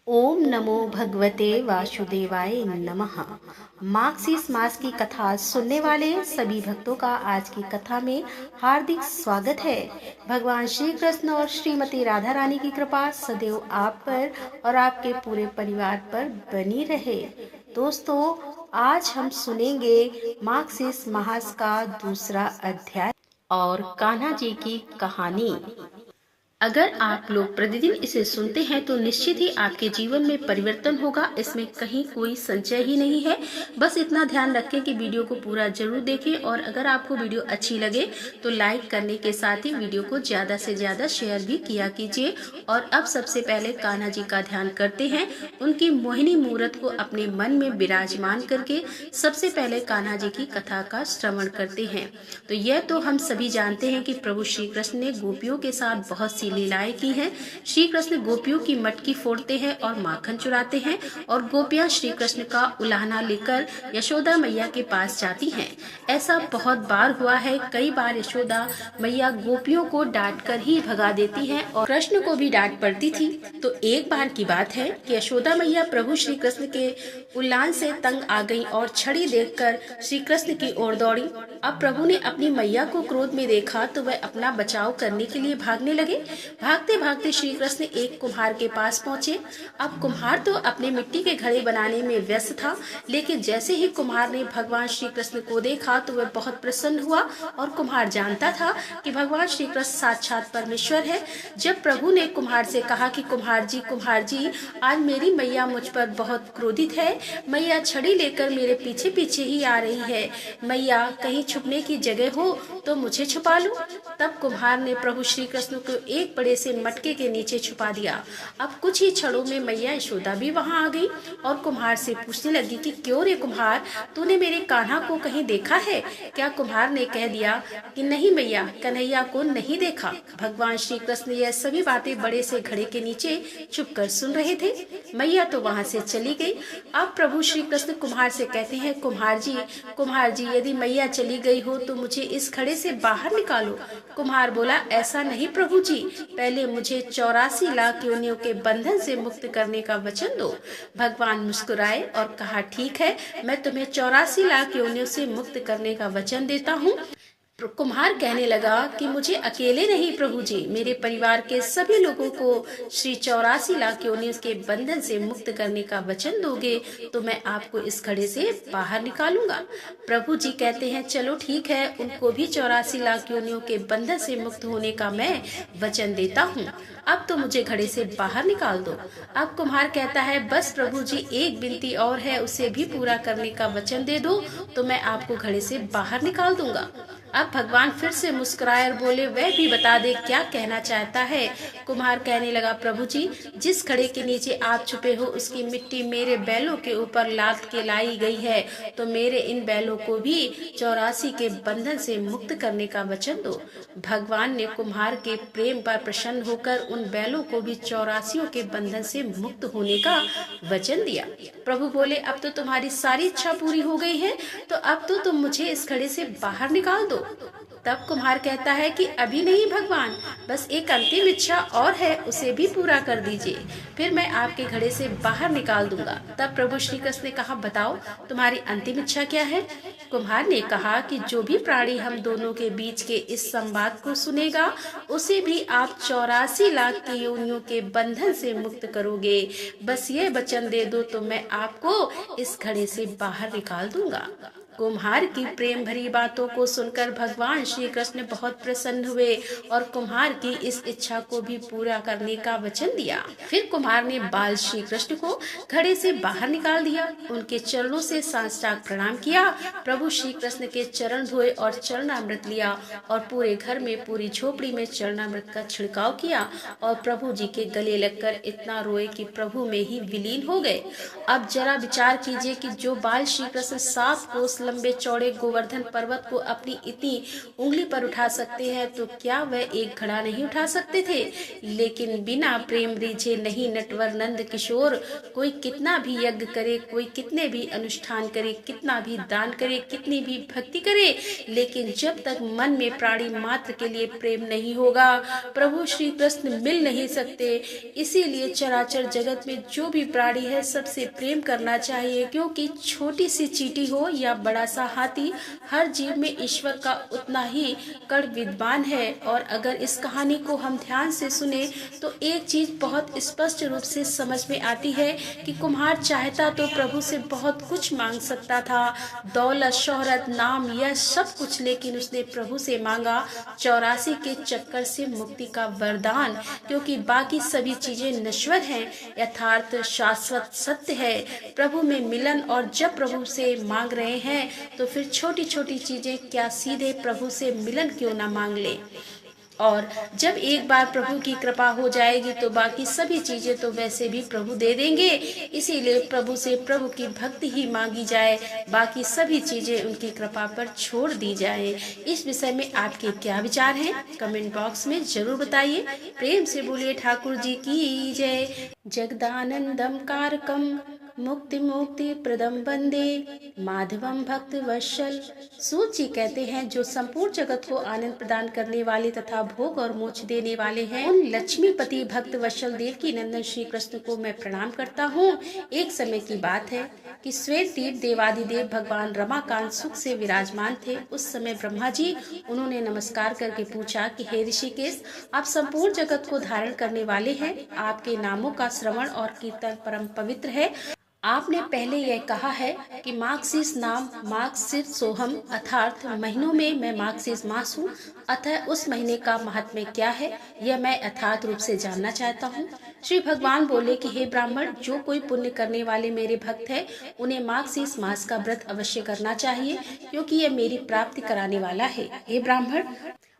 ओम नमो भगवते वासुदेवाय नमः। मार्गशीर्ष मास की कथा सुनने वाले सभी भक्तों का आज की कथा में हार्दिक स्वागत है। भगवान श्री कृष्ण और श्रीमती राधा रानी की कृपा सदैव आप पर और आपके पूरे परिवार पर बनी रहे। दोस्तों, आज हम सुनेंगे मार्गशीर्ष मास का दूसरा अध्याय और कान्हा जी की कहानी। अगर आप लोग प्रतिदिन इसे सुनते हैं तो निश्चित ही आपके जीवन में परिवर्तन होगा, इसमें कहीं कोई संशय ही नहीं है। बस इतना ध्यान रखें कि वीडियो को पूरा जरूर देखें और अगर आपको वीडियो अच्छी लगे तो लाइक करने के साथ ही वीडियो को ज्यादा से ज्यादा शेयर भी किया कीजिए। और अब सबसे पहले कान्हा जी का ध्यान करते हैं। उनकी मोहिनी मूर्त को अपने मन में विराजमान करके सबसे पहले कान्हा जी की कथा का श्रवण करते हैं। तो यह तो हम सभी जानते हैं कि प्रभु श्री कृष्ण ने गोपियों के साथ बहुत सी लीलाएं की हैं। श्री कृष्ण गोपियों की मटकी फोड़ते हैं और माखन चुराते हैं और गोपियां श्री कृष्ण का उलाहना लेकर यशोदा मैया के पास जाती हैं। ऐसा बहुत बार हुआ है। कई बार यशोदा मैया गोपियों को डांट कर ही भगा देती हैं और कृष्ण को भी डांट पड़ती थी। तो एक बार की बात है कि यशोदा मैया प्रभु श्री कृष्ण के उल्लान से तंग आ गई और छड़ी देखकर श्री कृष्ण की ओर दौड़ी। अब प्रभु ने अपनी मैया को क्रोध में देखा तो वह अपना बचाव करने के लिए भागने लगे। भागते भागते श्री कृष्ण एक कुम्हार के पास पहुँचे। अब कुम्हार तो अपने मिट्टी के घड़े बनाने में व्यस्त था, लेकिन जैसे ही कुम्हार ने भगवान श्री कृष्ण को देखा तो वह बहुत प्रसन्न हुआ और कुम्हार जानता था कि भगवान श्री कृष्ण साक्षात परमेश्वर है। जब प्रभु ने कुम्हार से कहा कि कुम्हार जी, आज मेरी मैया मुझ पर बहुत क्रोधित है। मैया छड़ी लेकर मेरे पीछे पीछे ही आ रही है। मैया कहीं छुपने की जगह हो तो मुझे छुपा लो। तब कुम्हार ने प्रभु श्री कृष्ण को एक बड़े से मटके के नीचे छुपा दिया। अब कुछ ही क्षणों में मैया यशोदा भी वहां आ गई और कुम्हार से पूछने लगी कि क्यों रे कुम्हार, तूने मेरे कान्हा को कहीं देखा है क्या? कुम्हार ने कह दिया कि नहीं मैया, कन्हैया को नहीं देखा। भगवान श्री कृष्ण यह सभी बातें बड़े से घड़े के नीचे छुपकर सुन रहे थे। मैया तो वहां से चली गई। अब प्रभु श्री कृष्ण कुम्हार से कहते हैं, कुम्हार जी, यदि मैया चली गई हो तो मुझे इस घड़े से बाहर निकालो। कुम्हार बोला, ऐसा नहीं प्रभु जी, पहले मुझे 84 लाख योनियों के बंधन से मुक्त करने का वचन दो। भगवान मुस्कुराए और कहा, ठीक है, मैं तुम्हें 84 लाख योनियों से मुक्त करने का वचन देता हूँ। कुम्हार कहने लगा कि मुझे अकेले नहीं प्रभु जी, मेरे परिवार के सभी लोगों को श्री 84 लाख योनियों के बंधन से मुक्त करने का वचन दोगे तो मैं आपको इस घड़े से बाहर निकालूंगा। प्रभु जी कहते हैं, चलो ठीक है, उनको भी 84 लाख योनियों के बंधन से मुक्त होने का मैं वचन देता हूँ। अब तो मुझे घड़े से बाहर निकाल दो। अब कुम्हार कहता है, बस प्रभु जी, एक विनती और है, उसे भी पूरा करने का वचन दे दो तो मैं आपको घड़े से बाहर निकाल दूंगा। अब भगवान फिर से मुस्कुराए और बोले, वह भी बता दे क्या कहना चाहता है। कुम्हार कहने लगा, प्रभु जी, जिस घड़े के नीचे आप छुपे हो उसकी मिट्टी मेरे बैलों के ऊपर लाद के लाई गई है, तो मेरे इन बैलों को भी 84 के बंधन से मुक्त करने का वचन दो। भगवान ने कुम्हार के प्रेम पर प्रसन्न होकर उन बैलों को भी 84 के बंधन से मुक्त होने का वचन दिया। प्रभु बोले, अब तो तुम्हारी सारी इच्छा पूरी हो गई है, तो अब तो तुम मुझे इस घड़े से बाहर निकाल दो। तब कुम्हार कहता है कि अभी नहीं भगवान, बस एक अंतिम इच्छा और है, उसे भी पूरा कर दीजिए, फिर मैं आपके घड़े से बाहर निकाल दूंगा। तब प्रभु श्री कृष्ण ने कहा, बताओ तुम्हारी अंतिम इच्छा क्या है। कुम्हार ने कहा कि जो भी प्राणी हम दोनों के बीच के इस संवाद को सुनेगा उसे भी आप 84 लाख की योनियों के बंधन से मुक्त करोगे। बस ये वचन दे दो तो मैं आपको इस घड़े से बाहर निकाल दूंगा। कुम्हार की प्रेम भरी बातों को सुनकर भगवान श्री कृष्ण बहुत प्रसन्न हुए और कुम्हार की इस इच्छा को भी पूरा करने का वचन दिया। फिर कुम्हार ने बाल श्री कृष्ण को घड़े से बाहर निकाल दिया, उनके चरणों से साष्टांग प्रणाम किया। प्रभु श्री कृष्ण के चरण धोए और चरणामृत लिया और पूरे घर में, पूरी झोपड़ी में चरणामृत का छिड़काव किया और प्रभु जी के गले लगकर इतना रोए कि प्रभु में ही विलीन हो गए। अब जरा विचार कीजिए कि जो बाल श्री कृष्ण 7 कोस लंबे चौड़े गोवर्धन पर्वत को अपनी इतनी उंगली पर उठा सकते हैं तो क्या वह एक घड़ा नहीं उठा सकते थे? लेकिन बिना प्रेम रीझे नहीं नटवर नंद किशोर। कोई कितना भी यज्ञ करे, कोई कितने भी अनुष्ठान करे, कितना भी दान करे, कितनी भी भक्ति करे, लेकिन जब तक मन में प्राणी मात्र के लिए प्रेम नहीं होगा, प्रभु श्री कृष्ण मिल नहीं सकते। इसीलिए चराचर जगत में जो भी प्राणी है सबसे प्रेम करना चाहिए, क्योंकि छोटी सी चींटी हो या बड़ा सा हाथी, हर जीव में ईश्वर का उतना ही कण विद्वान है। और अगर इस कहानी को हम ध्यान से सुने तो एक चीज बहुत स्पष्ट रूप से समझ में आती है कि कुम्हार चाहता तो प्रभु से बहुत कुछ मांग सकता था, दौलत, शोहरत, नाम, यह सब कुछ, लेकिन उसने प्रभु से मांगा 84 के चक्कर से मुक्ति का वरदान, क्योंकि बाकी सभी चीजें नश्वर हैं, यथार्थ शाश्वत सत्य है प्रभु में मिलन। और जब प्रभु से मांग रहे हैं तो फिर छोटी छोटी चीजें क्या सीधे प्रभु से मिलन क्यों ना मांग ले। और जब एक बार प्रभु की कृपा हो जाएगी तो बाकी सभी चीजें तो वैसे भी प्रभु दे देंगे। इसीलिए प्रभु से प्रभु की भक्ति ही मांगी जाए, बाकी सभी चीजें उनकी कृपा पर छोड़ दी जाए। इस विषय में आपके क्या विचार हैं? कमेंट बॉक्स में जरूर बताइए। प्रेम से बोलिए ठाकुर जी की जय। जगदानंदम कारकम मुक्ति मुक्ति प्रदम वंदे माधवम भक्त वत्सल। सूत जी कहते हैं, जो संपूर्ण जगत को आनंद प्रदान करने वाले तथा भोग और मोक्ष देने वाले हैं, उन लक्ष्मीपति भक्त वत्सल देव की नंदन श्री कृष्ण को मैं प्रणाम करता हूँ। एक समय की बात है कि श्वेत दीप देवादिदेव भगवान रमाकांत सुख से विराजमान थे। उस समय ब्रह्मा जी उन्होंने नमस्कार करके पूछा कि हे ऋषिकेश, आप संपूर्ण जगत को धारण करने वाले हैं, आपके नामों का श्रवण और कीर्तन परम पवित्र है। आपने पहले यह कहा है कि मार्गशीर्ष नाम मार्गशीर्ष सोहम, अर्थात महीनों में मैं मार्गशीर्ष मास हूँ, अतः उस महीने का महात्म्य क्या है यह मैं यथार्थ रूप से जानना चाहता हूँ। श्री भगवान बोले कि हे ब्राह्मण, जो कोई पुण्य करने वाले मेरे भक्त हैं उन्हें मार्गशीर्ष मास का व्रत अवश्य करना चाहिए, क्योंकि यह मेरी प्राप्ति कराने वाला है। हे ब्राह्मण,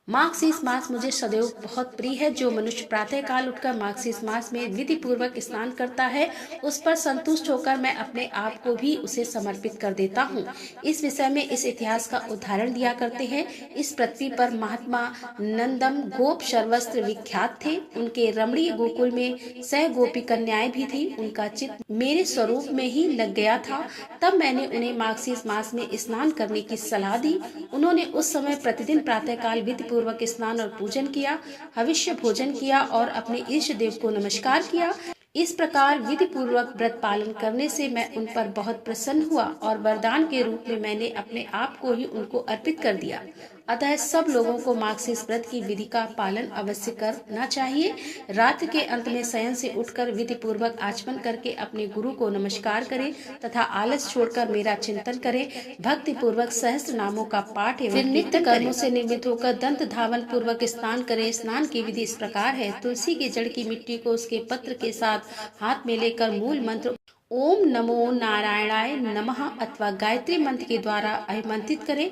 मार्गशीर्ष मास मुझे सदैव बहुत प्रिय है। जो मनुष्य प्रातः काल उठकर मार्गशीर्ष मास में विधि पूर्वक स्नान करता है, उस पर संतुष्ट होकर मैं अपने आप को भी उसे समर्पित कर देता हूँ। इस विषय में इस इतिहास का उदाहरण दिया करते हैं। इस पृथ्वी पर महात्मा नंदम गोप सर्वस्त्र विख्यात थे। उनके रमणीय गोकुल में 100 गोपी कन्याएं भी थी। उनका चित्त मेरे स्वरूप में ही लग गया था। तब मैंने उन्हें मार्गशीर्ष मास में स्नान करने की सलाह दी। उन्होंने उस समय प्रतिदिन प्रातः काल विधि पूर्वक स्नान और पूजन किया, हविष्य भोजन किया और अपने इष्ट देव को नमस्कार किया। इस प्रकार विधि पूर्वक व्रत पालन करने से मैं उन पर बहुत प्रसन्न हुआ और वरदान के रूप में मैंने अपने आप को ही उनको अर्पित कर दिया। अतः सब लोगों को मार्गशीर्ष व्रत की विधि का पालन अवश्य करना चाहिए। रात्रि के अंत में शयन से उठकर विधि पूर्वक आचमन करके अपने गुरु को नमस्कार करें तथा आलस छोड़कर मेरा चिंतन करें। भक्ति पूर्वक सहस्त्र नामों का पाठ एवं नित्य कर्मों से निर्मित होकर दंत धावन पूर्वक स्नान करें। स्नान की विधि इस प्रकार है। तुलसी के जड़ की मिट्टी को उसके पत्र के साथ हाथ में लेकर मूल मंत्र ओम नमो नारायणाय नमः अथवा गायत्री मंत्र के द्वारा अभिमंत्रित करें।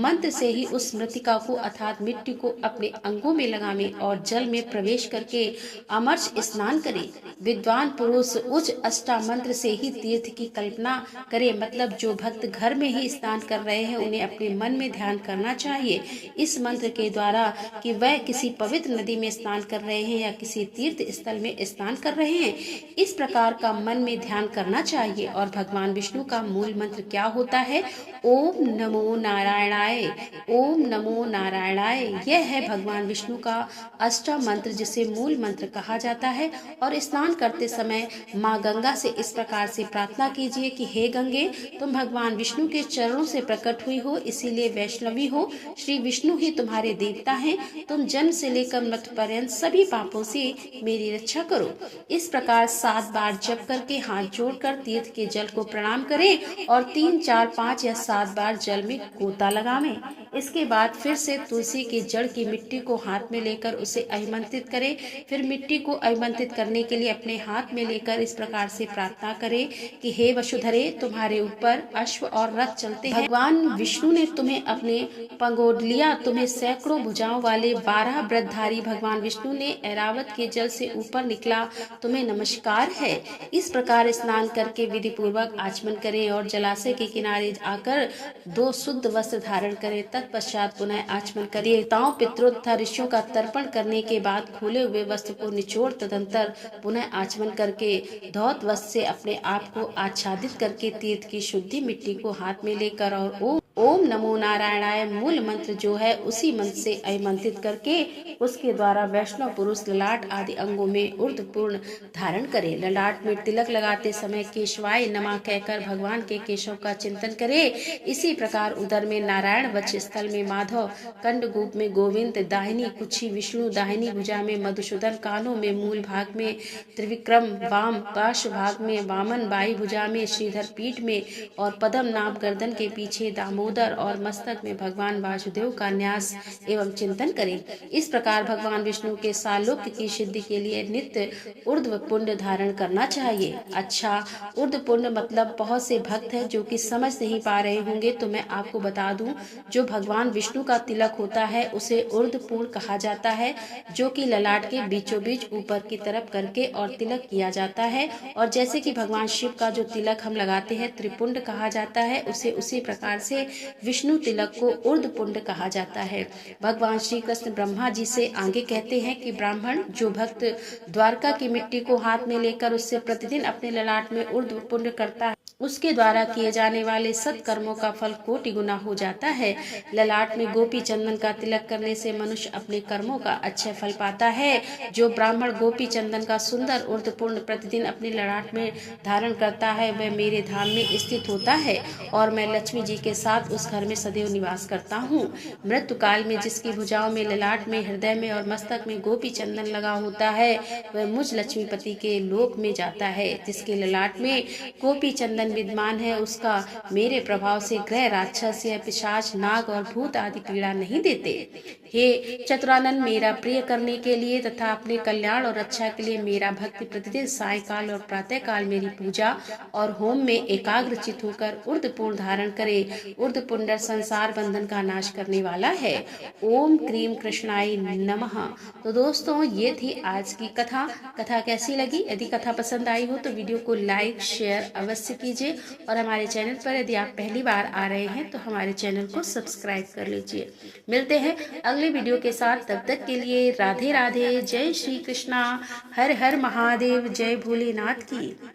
मंत्र से ही उस मृतिका को अर्थात मिट्टी को अपने अंगों में लगावें और जल में प्रवेश करके अमर्ष स्नान करें। विद्वान पुरुष उच्च अष्टा मंत्र से ही तीर्थ की कल्पना करें। मतलब जो भक्त घर में ही स्नान कर रहे हैं उन्हें अपने मन में ध्यान करना चाहिए इस मंत्र के द्वारा कि वह किसी पवित्र नदी में स्नान कर रहे हैं या किसी तीर्थ स्थल में स्नान कर रहे हैं। इस प्रकार का मन में ध्यान करना चाहिए। और भगवान विष्णु का मूल मंत्र क्या होता है? ओम नमो नारायणाय, ओम नमो नारायणाय। यह है भगवान विष्णु का अष्टा मंत्र, जिसे मूल मंत्र कहा जाता है। और स्नान करते समय माँ गंगा से इस प्रकार से प्रार्थना कीजिए कि हे गंगे, तुम भगवान विष्णु के चरणों से प्रकट हुई हो, इसीलिए वैष्णवी हो। श्री विष्णु ही तुम्हारे देवता हैं। तुम जन्म से लेकर मृत्यु पर्यंत सभी पापों से मेरी रक्षा करो। इस प्रकार 7 बार जप करके हाथ जोड़कर तीर्थ के जल को प्रणाम करें और 3, 4, 5 या 7 बार जल में गोता लगावें। इसके बाद फिर से तुलसी की जड़ की मिट्टी को हाथ में लेकर उसे अभिमंत्रित करें। फिर मिट्टी को अभिमंत्रित करने के लिए अपने हाथ में लेकर इस प्रकार से प्रार्थना करें कि हे वसुधरे, तुम्हारे ऊपर अश्व और रथ चलते हैं। भगवान विष्णु ने तुम्हें अपने पंगोड लिया। तुम्हें सैकड़ों भुजाओं वाले 12 व्रतधारी भगवान विष्णु ने ऐरावत के जल से ऊपर निकला। तुम्हें नमस्कार है। इस प्रकार स्नान स्नान करके विधि पूर्वक आचमन करें और जलाशय के किनारे आकर 2 शुद्ध वस्त्र धारण करें। तत्पश्चात पुनः आचमन करें। देवताओं, पितरों तथा ऋषियों का तर्पण करने के बाद खोले हुए वस्त्र को निचोड़ तदंतर पुनः आचमन करके धौत वस्त्र से अपने आप को आच्छादित करके तीर्थ की शुद्धि मिट्टी को हाथ में लेकर और ओम नमो नारायणाय मूल मंत्र जो है उसी मंत्र से अभिमंत्रित करके उसके द्वारा वैष्णव पुरुष ललाट आदि अंगों में ऊर्ध्वपूर्ण धारण करे। ललाट में तिलक लगाते समय केशवाय नमः कहकर भगवान के केशव का चिंतन करे। इसी प्रकार उदर में नारायण, वक्षस्थल में माधव, कंडगूप में गोविंद, दाहिनी कुक्षी विष्णु, दाहिनी भुजा में मधुसूदन, कानों में मूल भाग में त्रिविक्रम, वाम पार्श्व भाग में वामन, बाई भुजा में श्रीधर, पीठ में और पद्म नाभ, गर्दन के पीछे दामोदर और मस्तक में भगवान वासुदेव का न्यास एवं चिंतन करें। इस प्रकार भगवान विष्णु के सालोक्य की सिद्धि के लिए नित्य ऊर्ध्व पुंड धारण करना चाहिए। अच्छा, ऊर्ध्व पुंड मतलब बहुत से भक्त हैं जो कि समझ नहीं पा रहे होंगे, तो मैं आपको बता दूं, जो भगवान विष्णु का तिलक होता है उसे ऊर्ध्व पुंड कहा जाता है, जो कि ललाट के बीचों बीच ऊपर की तरफ करके और तिलक किया जाता है। और जैसे कि भगवान शिव का जो तिलक हम लगाते हैं त्रिपुंड कहा जाता है, उसे उसी प्रकार से विष्णु तिलक को ऊर्ध्व पुंड कहा जाता है। भगवान श्री कृष्ण ब्रह्मा जी से आगे कहते हैं कि ब्राह्मण जो भक्त द्वारका की मिट्टी को हाथ में लेकर उससे प्रतिदिन अपने ललाट में ऊर्ध्व पुंड करता है, उसके द्वारा किए जाने वाले सत्कर्मों का फल कोटि गुना हो जाता है। ललाट में गोपी चंदन का तिलक करने से मनुष्य अपने कर्मों का अच्छा फल पाता है। जो ब्राह्मण गोपी चंदन का सुंदर ऊर्ध्व पुंड प्रतिदिन अपने ललाट में धारण करता है वह मेरे धाम में स्थित होता है और मैं लक्ष्मी जी के साथ उस घर में सदैव निवास करता हूँ। मृत्यु काल में जिसकी भुजाओं में, ललाट में, हृदय में और मस्तक में गोपी चंदन लगा होता है वह मुझ लक्ष्मीपति के लोक में जाता है। जिसके ललाट में गोपी चंदन विद्यमान है उसका मेरे प्रभाव से ग्रह, राक्षस या पिशाच, नाग और भूत आदि पीड़ा नहीं देते। हे चतुरानन, मेरा प्रिय करने के लिए तथा अपने कल्याण और रक्षा के लिए मेरा भक्ति प्रतिदिन सायकाल और प्रातः काल मेरी पूजा और होम में एकाग्रचित होकर ऊर्ध्व पुंड धारण करे। ऊर्ध्व पुंड संसार बंधन का नाश करने वाला है। ओम क्रीम कृष्णाय नमः। तो दोस्तों, ये थी आज की कथा। कथा कैसी लगी? यदि कथा पसंद आई हो तो वीडियो को लाइक शेयर अवश्य कीजिए और हमारे चैनल पर यदि आप पहली बार आ रहे हैं तो हमारे चैनल को सब्सक्राइब कर लीजिए। मिलते हैं अगले वीडियो के साथ, तब तक के लिए राधे राधे, जय श्री कृष्णा, हर हर महादेव, जय भोलेनाथ की।